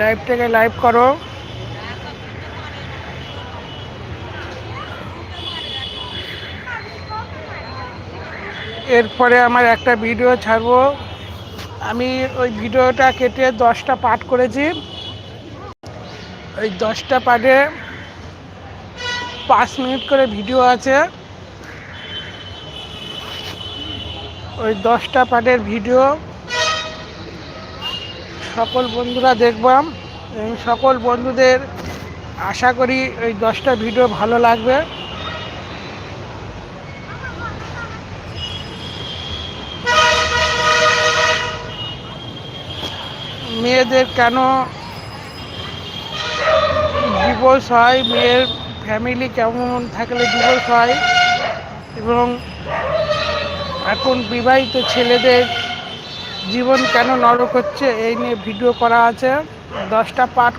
লাইভটাকে লাইভ করো। এরপরে আমার একটা ভিডিও ছাড়বো। আমি ওই ভিডিওটা কেটে 10টা পার্ট করেছি। ওই 10টা পার্টে 5 মিনিট করে ভিডিও আছে। ওই 10টা পার্টের ভিডিও সকল বন্ধুরা দেখবাম এবং সকল বন্ধুদের আশা করি ওই 10টা ভিডিও ভালো লাগবে। মেয়েদের কেন ডিভোর্স হয়, মেয়ের ফ্যামিলি কেমন থাকলে ডিভোর্স হয়, এবং এখন বিবাহিত ছেলেদের জীবন কেন নরক হচ্ছে, এই নিয়ে ভিডিও করা আছে। 10টা পার্ট